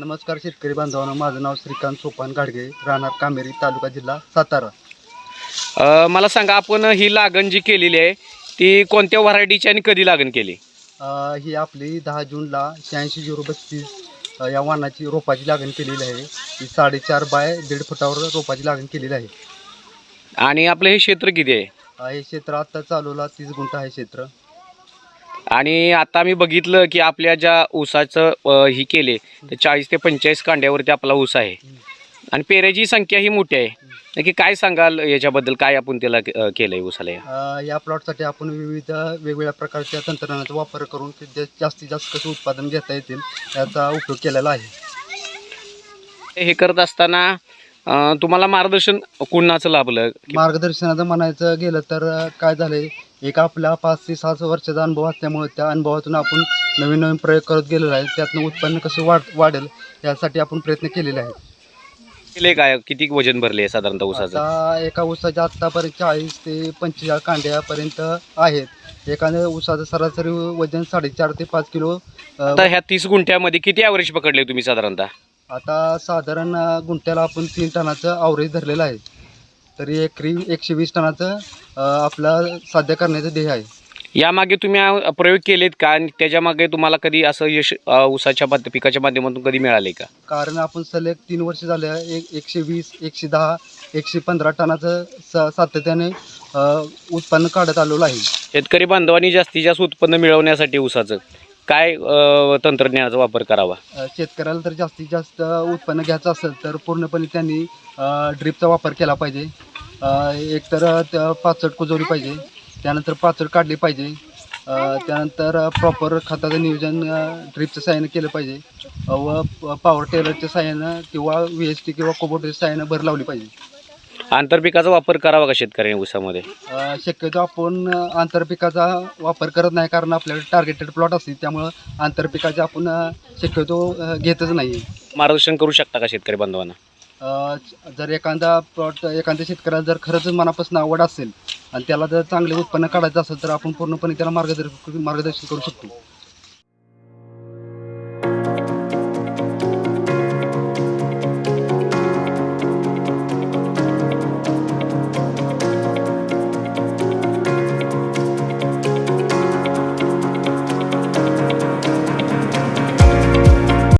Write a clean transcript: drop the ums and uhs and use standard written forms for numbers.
नमस्कार शेतकरी बांधवांनो, माझं नाव श्रीकांत सोपान गाडगे, राहणार कामेरी, तालुका जिल्हा सातारा। मला सांगा, आपण ही लागण जी केलेली आहे ती कोणत्या व्हरायटीची आणि कधी लागण केली? ही आपली 10 जूनला 86-032 या वाहनाची रोपाची लागण केलेली आहे। ही 4.5 बाय 1.5 फुटावर रोपाची लागण केलेली आहे। आणि आपलं हे क्षेत्र किती आहे? हे क्षेत्र आता चालूला 30 गुंठ आहे क्षेत्र। आणि आता मी बघितलं की आपल्या ज्या ऊसाचं ही केले तर 40 ते 45 कांड्यावरती आपला ऊस आहे आणि पेऱ्याची संख्या ही मोठी आहे। नक्की काय सांगाल याच्याबद्दल? काय आपण त्याला केलंय ऊसाला? या प्लॉटसाठी आपण विविध वेगवेगळ्या प्रकारच्या तंत्रज्ञानाचा वापर करून जास्तीत जास्त कसं उत्पादन घेता येतील याचा उपयोग केलेला आहे। हे करत असताना तुम्हाला मार्गदर्शन कुणाचं लाभलं? मार्गदर्शनाचं म्हणायचं गेलं तर काय झालंय, एक आपला 5 ते 6 वर्षाचा अनुभव असल्यामुळे त्या अनुभवातून आपण नवीन नवीन प्रयोग करत गेलेलो आहे। त्यातनं उत्पन्न कसं वाढेल यासाठी आपण प्रयत्न केलेले आहेत। केले काय? किती वजन भरले साधारणतः ऊसाचं? आता एका ऊसाच्या आत्तापर्यंत 40 ते 45 कांड्यापर्यंत आहेत। एखाद्या ऊसाचं सरासरी वजन 4.5 ते 5 किलो। आता ह्या 30 गुंठ्यामध्ये किती ॲव्हरेज पकडले तुम्ही साधारणतः? आता साधारण गुंठ्याला आपण 3 टनाचं ॲव्हरेज धरलेलं आहे, तरी एकरी 120 टनाचं आपलं साध्य करण्याचं ध्येय आहे। यामागे तुम्ही प्रयोग केलेत का आणि त्याच्यामागे तुम्हाला कधी असं यश ऊसाच्या पिकाच्या माध्यमातून कधी मिळाले का? कारण आपण सलग 3 वर्ष झाले 120, 110, 115 टनाचं सातत्याने उत्पन्न काढत आलेलं आहे। शेतकरी बांधवांनी जास्तीत जास्त उत्पन्न मिळवण्यासाठी ऊसाचं काय तंत्रज्ञानाचा वापर करावा? शेतकऱ्याला तर जास्तीत जास्त उत्पन्न घ्यायचं असेल तर पूर्णपणे त्यांनी ड्रिपचा वापर केला पाहिजे। एकतर पाचट कुजवली पाहिजे, त्यानंतर पाचट काढली पाहिजे, त्यानंतर प्रॉपर खताचं नियोजन ड्रिपच्या साहाय्यानं केलं पाहिजे व पॉवर टेलरच्या साहाय्यानं किंवा VST किंवा कोबोटेच्या साहाय्यानं भर लावली पाहिजे। आंतरपिकाचा वापर करावा का शेतकऱ्यांनी ऊसामध्ये? शक्यतो आपण आंतरपिकाचा वापर करत नाही, कारण आपल्याकडे टार्गेटेड प्लॉट असते, त्यामुळं आंतरपिकाचे आपण शक्यतो घेतच नाही। मार्गदर्शन करू शकता का शेतकरी बांधवांना? जर एखाद्या शेतकऱ्याला जर खरंच मनापासून आवड असेल आणि त्याला जर चांगले उत्पन्न काढायचं असेल तर आपण पूर्णपणे त्याला मार्गदर्शन करू शकतो।